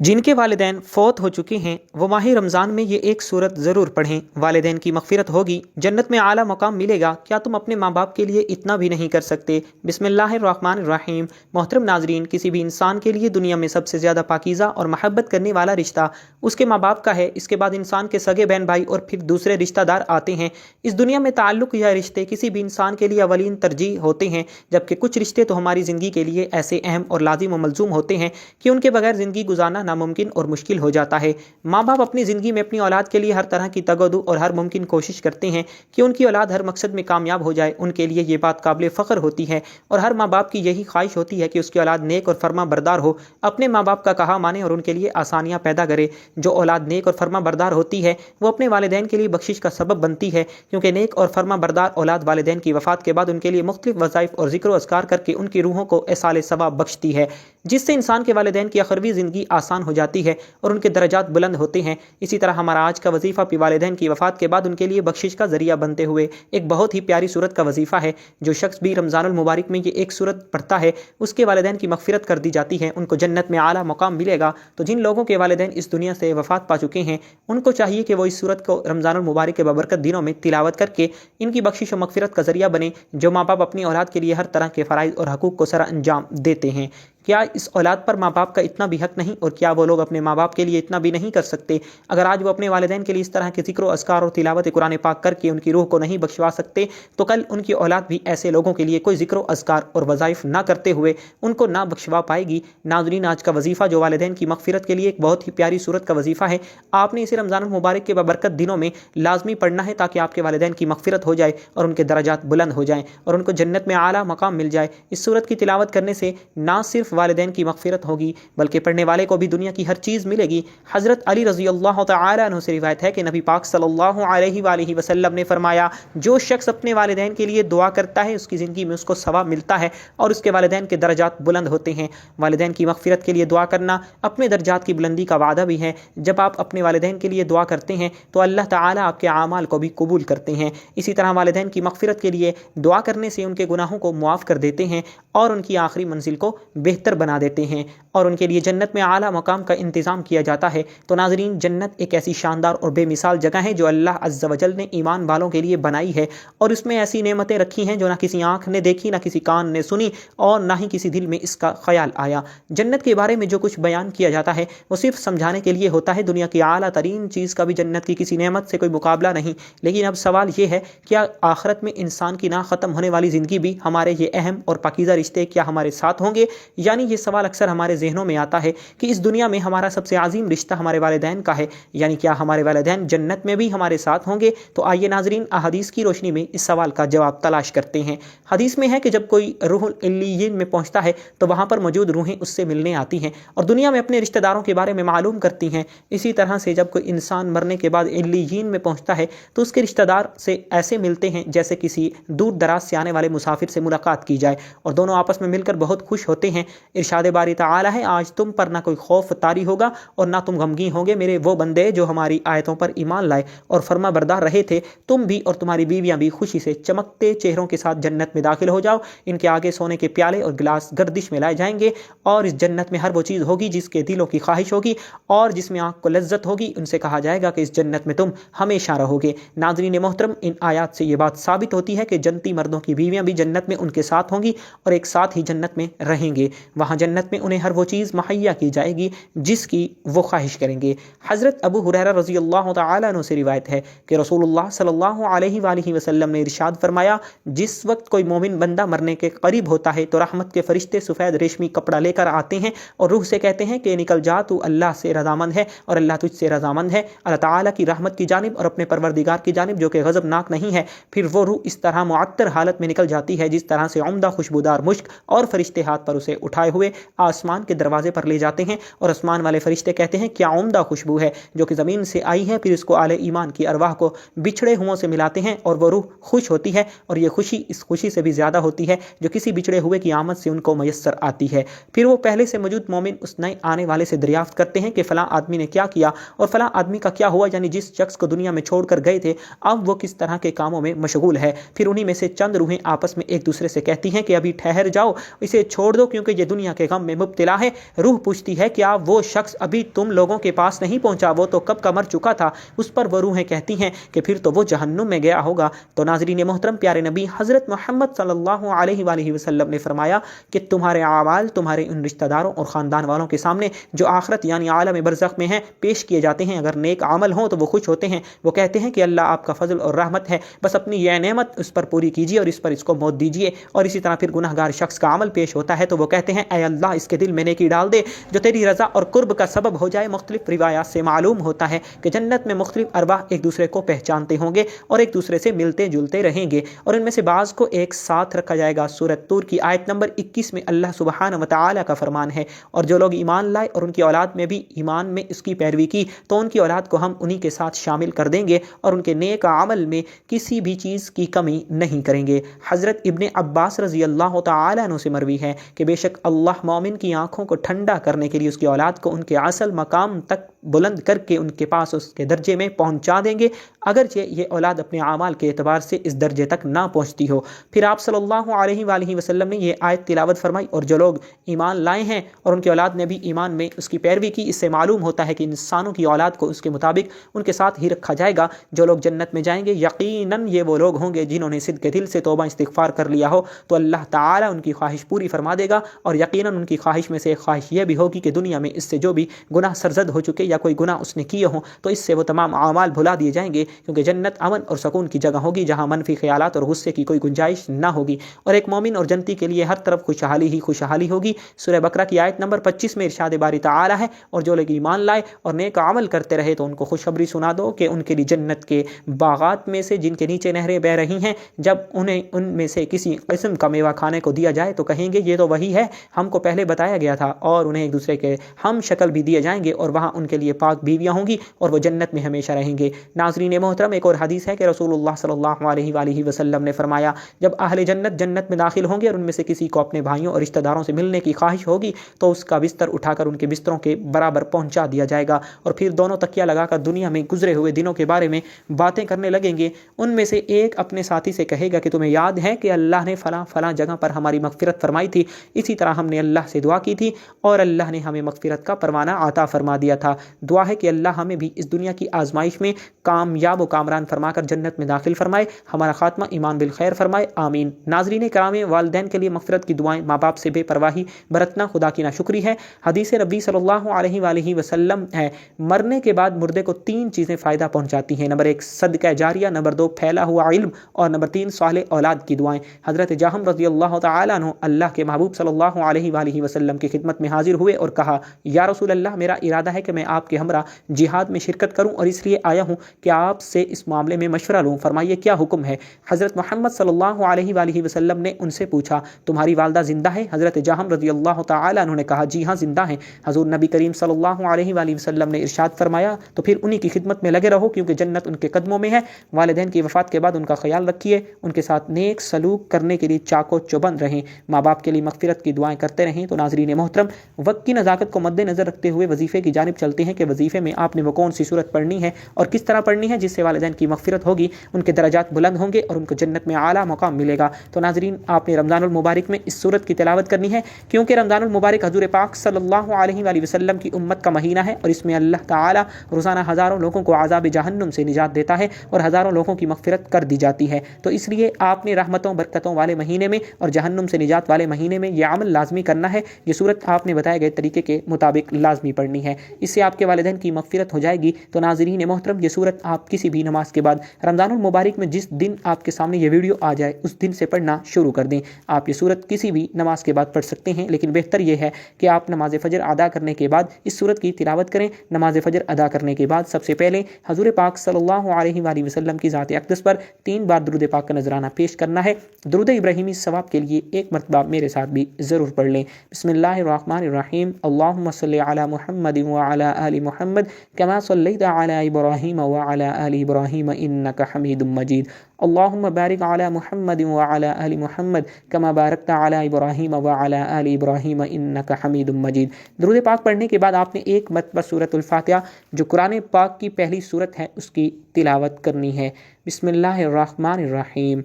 جن کے والدین فوت ہو چکے ہیں وہ ماہ رمضان میں یہ ایک صورت ضرور پڑھیں، والدین کی مغفرت ہوگی، جنت میں اعلیٰ مقام ملے گا۔ کیا تم اپنے ماں باپ کے لیے اتنا بھی نہیں کر سکتے؟ بسم اللہ الرحمن الرحیم۔ محترم ناظرین، کسی بھی انسان کے لیے دنیا میں سب سے زیادہ پاکیزہ اور محبت کرنے والا رشتہ اس کے ماں باپ کا ہے۔ اس کے بعد انسان کے سگے بہن بھائی اور پھر دوسرے رشتہ دار آتے ہیں۔ اس دنیا میں تعلق یا رشتے کسی بھی انسان کے لیے اولین ترجیح ہوتے ہیں، جبکہ کچھ رشتے تو ہماری زندگی کے لیے ایسے اہم اور لازم و ملزوم ہوتے ہیں کہ ان کے بغیر زندگی گزارنا ناممکن اور مشکل ہو جاتا ہے۔ ماں باپ اپنی زندگی میں اپنی اولاد کے لیے ہر طرح کی تگ و دو اور ہر ممکن کوشش کرتے ہیں کہ ان کی اولاد ہر مقصد میں کامیاب ہو جائے۔ ان کے لیے یہ بات قابل فخر ہوتی ہے اور ہر ماں باپ کی یہی خواہش ہوتی ہے کہ اس کی اولاد نیک اور فرما بردار ہو، اپنے ماں باپ کا کہا مانے اور ان کے لیے آسانیاں پیدا کرے۔ جو اولاد نیک اور فرما بردار ہوتی ہے وہ اپنے والدین کے لیے بخشش کا سبب بنتی ہے، کیونکہ نیک اور فرما بردار اولاد والدین کی وفات کے بعد ان کے لیے مختلف وظائف اور ذکر و اذکار کر کے ان کی روحوں کو ایصال ثواب بخشتی ہے، جس سے انسان کے والدین کی اخروی زندگی آسان ہو جاتی ہے اور ان کے درجات بلند ہوتے ہیں۔ اسی طرح ہمارا آج کا وظیفہ بھی والدین کی وفات کے بعد ان کے لیے بخشش کا ذریعہ بنتے ہوئے ایک بہت ہی پیاری صورت کا وظیفہ ہے۔ جو شخص بھی رمضان المبارک میں یہ ایک صورت پڑھتا ہے اس کے والدین کی مغفرت کر دی جاتی ہے، ان کو جنت میں اعلیٰ مقام ملے گا۔ تو جن لوگوں کے والدین اس دنیا سے وفات پا چکے ہیں ان کو چاہیے کہ وہ اس صورت کو رمضان المبارک کے بابرکت دنوں میں تلاوت کر کے ان کی بخشش و مغفرت کا ذریعہ بنے۔ جو ماں باپ اپنی اولاد کے لیے ہر طرح کے فرائض اور حقوق کو سر انجام دیتے ہیں، کیا اس اولاد پر ماں باپ کا اتنا بھی حق نہیں؟ اور کیا وہ لوگ اپنے ماں باپ کے لیے اتنا بھی نہیں کر سکتے؟ اگر آج وہ اپنے والدین کے لیے اس طرح کے ذکر و اذکار اور تلاوت قرآن پاک کر کے ان کی روح کو نہیں بخشوا سکتے تو کل ان کی اولاد بھی ایسے لوگوں کے لیے کوئی ذکر و اذکار اور وظائف نہ کرتے ہوئے ان کو نہ بخشوا پائے گی۔ ناظرین، آج کا وظیفہ جو والدین کی مغفرت کے لیے ایک بہت ہی پیاری صورت کا وظیفہ ہے، آپ نے اسے رمضان المبارک کے بابرکت دنوں میں لازمی پڑھنا ہے تاکہ آپ کے والدین کی مغفرت ہو جائے اور ان کے درجات بلند ہو جائیں اور ان کو جنت میں اعلیٰ مقام مل جائے۔ اس صورت کی تلاوت کرنے سے نہ صرف والدین کی مغفرت ہوگی بلکہ پڑھنے والے کو بھی دنیا کی ہر چیز ملے گی۔ حضرت علی رضی اللہ تعالی عنہ سے روایت ہے کہ نبی پاک صلی اللہ علیہ وآلہ وسلم نے فرمایا، جو شخص اپنے والدین کے لیے دعا کرتا ہے اس کی زندگی میں اس کو ثواب ملتا ہے اور اس کے والدین کے درجات بلند ہوتے ہیں۔ والدین کی مغفرت کے لیے دعا کرنا اپنے درجات کی بلندی کا وعدہ بھی ہے۔ جب آپ اپنے والدین کے لیے دعا کرتے ہیں تو اللہ تعالیٰ آپ کے اعمال کو بھی قبول کرتے ہیں۔ اسی طرح والدین کی مغفرت کے لیے دعا کرنے سے ان کے گناہوں کو معاف کر دیتے ہیں اور ان کی آخری منزل کو بہتر بنا دیتے ہیں اور ان کے لیے جنت میں اعلیٰ مقام کا انتظام کیا جاتا ہے۔ تو ناظرین، جنت ایک ایسی شاندار اور بے مثال جگہ ہے جو اللہ عز و جل نے ایمان والوں کے لیے بنائی ہے اور اس میں ایسی نعمتیں رکھی ہیں جو نہ کسی آنکھ نے دیکھی، نہ کسی کان نے سنی اور نہ ہی کسی دل میں اس کا خیال آیا۔ جنت کے بارے میں جو کچھ بیان کیا جاتا ہے وہ صرف سمجھانے کے لیے ہوتا ہے۔ دنیا کی اعلیٰ ترین چیز کا بھی جنت کی کسی نعمت سے کوئی مقابلہ نہیں۔ لیکن اب سوال یہ ہے، کیا آخرت میں انسان کی نہ ختم ہونے والی زندگی بھی ہمارے یہ اہم اور پاکیزہ رشتے کیا ہمارے ساتھ ہوں گے؟ یعنی یہ سوال اکثر ہمارے ذہنوں میں آتا ہے کہ اس دنیا میں ہمارا سب سے عظیم رشتہ ہمارے والدین کا ہے، یعنی کیا ہمارے والدین جنت میں بھی ہمارے ساتھ ہوں گے؟ تو آئیے ناظرین، احادیث کی روشنی میں اس سوال کا جواب تلاش کرتے ہیں۔ حدیث میں ہے کہ جب کوئی روح علیین میں پہنچتا ہے تو وہاں پر موجود روحیں اس سے ملنے آتی ہیں اور دنیا میں اپنے رشتہ داروں کے بارے میں معلوم کرتی ہیں۔ اسی طرح سے جب کوئی انسان مرنے کے بعد علیین میں پہنچتا ہے تو اس کے رشتہ دار سے ایسے ملتے ہیں جیسے کسی دور دراز سے آنے والے مسافر سے ملاقات کی جائے اور دونوں آپس میں مل کر بہت خوش ہوتے ہیں۔ ارشاد باری تعالی ہے، آج تم پر نہ کوئی خوف طاری ہوگا اور نہ تم غمگین ہوگے، میرے وہ بندے جو ہماری آیتوں پر ایمان لائے اور فرما بردار رہے تھے، تم بھی اور تمہاری بیویاں بھی خوشی سے چمکتے چہروں کے ساتھ جنت میں داخل ہو جاؤ۔ ان کے آگے سونے کے پیالے اور گلاس گردش میں لائے جائیں گے اور اس جنت میں ہر وہ چیز ہوگی جس کے دلوں کی خواہش ہوگی اور جس میں آنکھ کو لذت ہوگی۔ ان سے کہا جائے گا کہ اس جنت میں تم ہمیشہ رہو گے۔ ناظرین محترم، ان آیات سے یہ بات ثابت ہوتی ہے کہ جنتی مردوں کی بیویاں بھی جنت میں ان کے ساتھ ہوں گی اور ایک ساتھ ہی جنت میں رہیں گے۔ وہاں جنت میں انہیں ہر وہ چیز مہیا کی جائے گی جس کی وہ خواہش کریں گے۔ حضرت ابو ہریرہ رضی اللہ تعالی عنہ سے روایت ہے کہ رسول اللہ صلی اللہ علیہ وآلہ وسلم نے ارشاد فرمایا، جس وقت کوئی مومن بندہ مرنے کے قریب ہوتا ہے تو رحمت کے فرشتے سفید ریشمی کپڑا لے کر آتے ہیں اور روح سے کہتے ہیں کہ نکل جا، تو اللہ سے رضامند ہے اور اللہ تجھ سے رضامند ہے، اللہ تعالیٰ کی رحمت کی جانب اور اپنے پروردگار کی جانب جو کہ غضبناک نہیں ہے۔ پھر وہ روح اس طرح معطر حالت میں نکل جاتی ہے جس طرح سے عمدہ خوشبودار مشک، اور فرشتے ہاتھ پر اسے اٹھائے ہوئے آسمان کے دروازے پر لے جاتے ہیں اور آسمان والے فرشتے کہتے ہیں کیا عمدہ خوشبو ہے جو کہ زمین سے آئی ہے۔ پھر اس کو اہل ایمان کی ارواح کو بچھڑے ہوئوں سے ملاتے ہیں اور وہ روح خوش ہوتی ہے اور یہ خوشی اس خوشی سے بھی زیادہ ہوتی ہے جو کسی بچھڑے ہوئے کی آمد سے ان کو میسر آتی ہے۔ پھر وہ پہلے سے موجود مومن اس نئے آنے والے سے دریافت کرتے ہیں کہ فلاں آدمی نے کیا کیا اور فلاں آدمی کا کیا ہوا، یعنی جس شخص کو دنیا میں چھوڑ کر گئے تھے اب وہ کس طرح کے کاموں میں مشغول ہے۔ پھر انہی میں سے چند روحیں آپس میں ایک دوسرے سے کہتی ہیں کہ ابھی ٹھہر جاؤ، اسے چھوڑ دو کیونکہ یہ دنیا کے غم میں مبتلا ہے۔ روح پوچھتی ہے کیا وہ شخص ابھی تم لوگوں کے پاس نہیں پہنچا، وہ تو کب کا مر چکا تھا۔ اس پر وہ روحیں کہتی ہیں کہ پھر تو وہ جہنم میں گیا ہوگا۔ تو ناظرین محترم، پیارے نبی حضرت محمد صلی اللہ علیہ وآلہ وسلم نے فرمایا کہ تمہارے اعمال تمہارے ان رشتہ داروں اور خاندان والوں کے سامنے جو آخرت یعنی عالم برزخ میں ہیں پیش کیے جاتے ہیں۔ اگر نیک عمل ہوں تو وہ خوش ہوتے ہیں، وہ کہتے ہیں کہ اللہ آپ کا فضل اور رحمت ہے، بس اپنی یہ نعمت اس پر پوری کیجیے اور اس پر اس کو موت دیجیے۔ اور اسی طرح پھر گناہ گار شخص کا عمل پیش ہوتا ہے تو وہ کہتے ہیں اے اللہ اس کے دل میں نیکی ڈال دے جو تیری رضا اور قرب کا سبب ہو جائے۔ مختلف روایات سے معلوم ہوتا ہے کہ جنت میں مختلف ارواح ایک دوسرے کو پہچانتے ہوں گے اور ایک دوسرے سے ملتے جلتے رہیں گے، اور ان میں سے بعض کو ایک ساتھ رکھا جائے گا۔ سورۃ طور کی آیت نمبر 21 میں اللہ سبحانہ و تعالی کا فرمان ہے، اور جو لوگ ایمان لائے اور ان کی اولاد میں بھی ایمان میں اس کی پیروی کی تو ان کی اولاد کو ہم انہی کے ساتھ شامل کر دیں گے اور ان کے نیک عمل میں کسی بھی چیز کی کمی نہیں کریں گے۔ حضرت ابن عباس رضی اللہ تعالی عنہ سے مروی ہے کہ بے شک اللہ مومن کی آنکھوں کو ٹھنڈا کرنے کے لیے اس کی اولاد کو ان کے اصل مقام تک بلند کر کے ان کے پاس اس کے درجے میں پہنچا دیں گے، اگرچہ یہ اولاد اپنے اعمال کے اعتبار سے اس درجے تک نہ پہنچتی ہو۔ پھر آپ صلی اللہ علیہ وآلہ وسلم نے یہ آیت تلاوت فرمائی، اور جو لوگ ایمان لائے ہیں اور ان کی اولاد نے بھی ایمان میں اس کی پیروی کی، اس سے معلوم ہوتا ہے کہ انسانوں کی اولاد کو اس کے مطابق ان کے ساتھ ہی رکھا جائے گا۔ جو لوگ جنت میں جائیں گے یقیناً یہ وہ لوگ ہوں گے جنہوں نے صدق دل سے توبہ استغفار کر لیا ہو، تو اللہ تعالیٰ ان کی خواہش پوری فرما دے گا، اور یقیناً ان کی خواہش میں سے ایک خواہش یہ بھی ہوگی کہ دنیا میں اس سے جو بھی گناہ سرزد ہو چکے یا کوئی گناہ اس نے کیے ہوں تو اس سے وہ تمام اعمال بھلا دیے جائیں گے، کیونکہ جنت امن اور سکون کی جگہ ہوگی جہاں منفی خیالات اور غصے کی کوئی گنجائش نہ ہوگی، اور ایک مومن اور جنتی کے لیے ہر طرف خوشحالی ہی خوشحالی ہوگی۔ سورہ بقرہ کی آیت نمبر 25 میں ارشاد باری تعالی ہے، اور جو لوگ ایمان لائے اور نیک عمل کرتے رہے تو ان کو خوشخبری سنا دو کہ ان کے لیے جنت کے باغات میں سے جن کے نیچے نہریں بہہ رہی ہیں، جب انہیں ان میں سے کسی قسم کا میوہ کھانے کو دیا جائے تو کہیں گے یہ تو وہی ہے ہم کو پہلے بتایا گیا تھا، اور انہیں ایک دوسرے کے ہم شکل بھی دیے جائیں گے، اور وہاں ان کے لیے پاک بیویاں ہوں گی اور وہ جنت میں ہمیشہ رہیں گے۔ ناظرین محترم، ایک اور حدیث ہے کہ رسول اللہ صلی اللہ علیہ وآلہ وسلم نے فرمایا جب اہل جنت جنت میں داخل ہوں گے اور ان میں سے کسی کو اپنے بھائیوں اور رشتہ داروں سے ملنے کی خواہش ہوگی تو اس کا بستر اٹھا کر ان کے بستروں کے برابر پہنچا دیا جائے گا، اور پھر دونوں تکیہ لگا کر دنیا میں گزرے ہوئے دنوں کے بارے میں باتیں کرنے لگیں گے۔ ان میں سے ایک اپنے ساتھی سے کہے گا کہ تمہیں یاد ہے کہ اللہ نے فلاں فلاں جگہ پر ہماری مغفرت فرمائی تھی، اسی طرح ہم نے اللہ سے دعا کی تھی اور اللہ نے ہمیں مغفرت کا پروانہ عطا فرما دیا تھا۔ دعا ہے کہ اللہ ہمیں بھی اس دنیا کی آزمائش میں کامیاب و کامران فرما کر جنت میں داخل فرمائے، ہمارا خاتمہ ایمان بالخیر فرمائے، آمین۔ ناظرین کرام، والدین کے لیے مغفرت کی دعائیں، ماں باپ سے بے پرواہی برتنا خدا کی ناشکری ہے۔ حدیث نبی صلی اللہ علیہ وآلہ وسلم ہے مرنے کے بعد مردے کو 3 چیزیں فائدہ پہنچاتی ہیں، نمبر 1 صدقہ جاریہ، نمبر 2 پھیلا ہوا علم، اور نمبر 3 صالح اولاد کی دعائیں۔ حضرت جہم رضی اللہ تعالیٰ عنہ اللہ کے محبوب صلی اللہ علیہ وآلہ وسلم کی خدمت میں حاضر ہوئے اور کہا یا رسول اللہ، میرا ارادہ ہے کہ میں آپ کے ہمراہ جہاد میں شرکت کروں اور اس لیے آیا ہوں کہ آپ سے اس معاملے میں مشورہ لوں، فرمائیے کیا حکم ہے؟ حضرت محمد صلی اللہ علیہ وآلہ وسلم نے ان سے پوچھا تمہاری والدہ زندہ ہے؟ حضرت جہم رضی اللہ تعالیٰ عنہ نے کہا جی ہاں زندہ ہیں۔ حضور نبی کریم صلی اللہ علیہ وآلہ وسلم نے ارشاد فرمایا تو پھر انہی کی خدمت میں لگے رہو کیونکہ جنت ان کے قدموں میں ہے۔ والدین کی وفات کے بعد ان کا خیال رکھیے، ان کے ساتھ نیک سلوک کرنے کے لیے چاق و چوبند رہیں، ماں باپ کے لیے مغفرت کی دعائیں کرتے رہیں۔ تو ناظرین محترم، وقت کی نزاکت کو مد نظر رکھتے ہوئے وظیفے کی جانب چلتے ہیں کہ وظیفے میں آپ نے وہ کون سی صورت پڑھنی ہے اور کس طرح پڑھنی ہے جس سے والدین کی مغفرت ہوگی، ان کے درجات بلند ہوں گے اور ان کو جنت میں اعلیٰ مقام ملے گا۔ تو ناظرین، آپ نے رمضان المبارک میں اس صورت کی تلاوت کرنی ہے کیونکہ رمضان المبارک حضور پاک صلی اللہ علیہ وآلہ وسلم کی امت کا مہینہ ہے، اور اس میں اللہ تعالیٰ روزانہ ہزاروں لوگوں کو عذاب جہنم سے نجات دیتا ہے اور ہزاروں لوگوں کی مغفرت کر دی جاتی ہے۔ تو اس لیے آپ نے رحمتوں برکتوں والے مہینے میں اور جہنم سے نجات والے مہینے میں یہ عمل لازمی کرنا ہے۔ یہ صورت آپ نے بتائے گئے طریقے کے مطابق لازمی پڑھنی ہے، اس سے آپ کے والدین کی مغفرت ہو جائے گی۔ تو ناظرین محترم، یہ صورت آپ کسی بھی نماز کے بعد رمضان المبارک میں جس دن آپ کے سامنے یہ ویڈیو آ جائے اس دن سے پڑھنا شروع کر دیں۔ آپ یہ صورت کسی بھی نماز کے بعد پڑھ سکتے ہیں، لیکن بہتر یہ ہے کہ آپ نماز فجر ادا کرنے کے بعد اس صورت کی تلاوت کریں۔ نماز فجر ادا کرنے کے بعد سب سے پہلے حضور پاک صلی اللہ علیہ وآلہ وسلم کی ذات اقدس پر 3 بار درود پاک کا نذرانہ پیش کرنا ہے۔ درود ابراہیمی ثواب کے لیے ایک مرتبہ میرے ساتھ بھی ضرور پڑھ لیں۔ بسم اللہ الرحمن الرحیم، اللہم صلی علی محمد وعلی آل محمد کما صلیت علی ابراہیم وعلی آل ابراہیم انک حمید مجید، اللہم بارک علی محمد وعلی آل محمد کما بارکت علی ابراہیم وعلی آل ابراہیم انک حمید مجید۔ درود پاک پڑھنے کے بعد آپ نے ایک مرتبہ سورۃ الفاتحہ جو قرآن پاک کی پہلی سورت ہے اس کی تلاوت کرنی ہے۔ بسم اللہ الرحمن الرحیم،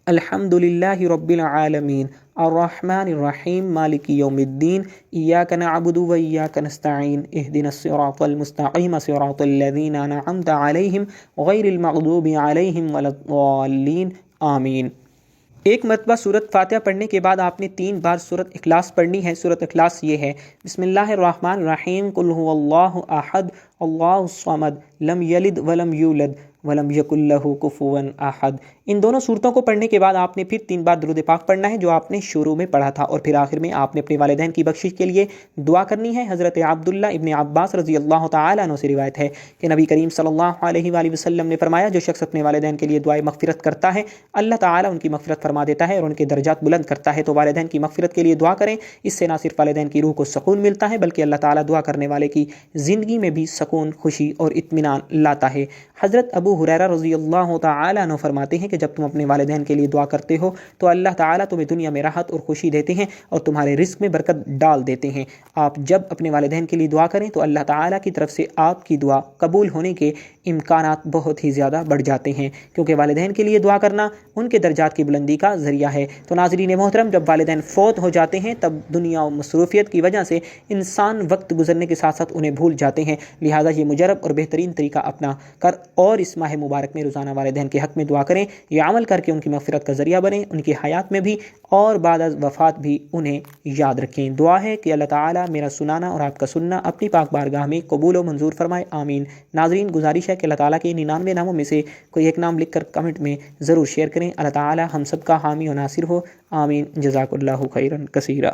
الحمد للہ رب العالمین الرحمن الرحیم مالک یوم الدین ایاک نعبد و ایاک نستعین اہدنا الصراط المستقیم صراط الذین انعمت علیہم غیر المغضوب علیہم ولا الضالین آمین۔ ایک مرتبہ سورۃ فاتحہ پڑھنے کے بعد آپ نے 3 بار سورۃ اخلاص پڑھنی ہے۔ سورۃ اخلاص یہ ہے: بسم اللہ الرحمن الرحیم قل هو اللہ احد اللہ الصمد لم یلد ولم یولد ولم یکن لہ کفوا احد۔ ان دونوں صورتوں کو پڑھنے کے بعد آپ نے پھر 3 بار درود پاک پڑھنا ہے جو آپ نے شروع میں پڑھا تھا، اور پھر آخر میں آپ نے اپنے والدین کی بخشش کے لیے دعا کرنی ہے۔ حضرت عبداللہ ابن عباس رضی اللہ تعالیٰ عنہ سے روایت ہے کہ نبی کریم صلی اللہ علیہ وآلہ وسلم نے فرمایا، جو شخص اپنے والدین کے لیے دعائے مغفرت کرتا ہے اللہ تعالیٰ ان کی مغفرت فرما دیتا ہے اور ان کے درجات بلند کرتا ہے۔ تو والدین کی مغفرت کے لیے دعا کریں، اس سے نہ صرف والدین کی روح کو سکون ملتا ہے بلکہ اللہ تعالیٰ دعا کرنے والے کی زندگی میں بھی سکون، خوشی اور اطمینان لاتا ہے۔ حضرت ابو ہریرہ رضی اللہ تعالیٰ عنہ فرماتے ہیں کہ جب تم اپنے والدین کے لیے دعا کرتے ہو تو اللہ تعالیٰ تمہیں دنیا میں راحت اور خوشی دیتے ہیں اور تمہارے رزق میں برکت ڈال دیتے ہیں۔ آپ جب اپنے والدین کے لیے دعا کریں تو اللہ تعالیٰ کی طرف سے آپ کی دعا قبول ہونے کے امکانات بہت ہی زیادہ بڑھ جاتے ہیں، کیونکہ والدین کے لیے دعا کرنا ان کے درجات کی بلندی کا ذریعہ ہے۔ تو ناظرین محترم، جب والدین فوت ہو جاتے ہیں تب دنیا و مصروفیت کی وجہ سے انسان وقت گزرنے کے ساتھ ساتھ انہیں بھول جاتے ہیں، لہٰذا یہ مجرب اور بہترین طریقہ اپنا کر اور اس ماہ مبارک میں روزانہ والدین کے حق میں دعا کریں۔ یہ عمل کر کے ان کی مغفرت کا ذریعہ بنیں، ان کی حیات میں بھی اور بعد از وفات بھی انہیں یاد رکھیں۔ دعا ہے کہ اللہ تعالیٰ میرا سنانا اور آپ کا سننا اپنی پاک بارگاہ میں قبول و منظور فرمائے، آمین۔ ناظرین، گزارش ہے کہ اللہ تعالیٰ کے 99 ناموں میں سے کوئی ایک نام لکھ کر کمنٹ میں ضرور شیئر کریں۔ اللہ تعالیٰ ہم سب کا حامی و ناصر ہو، آمین۔ جزاک اللہ خیرا کثیرا۔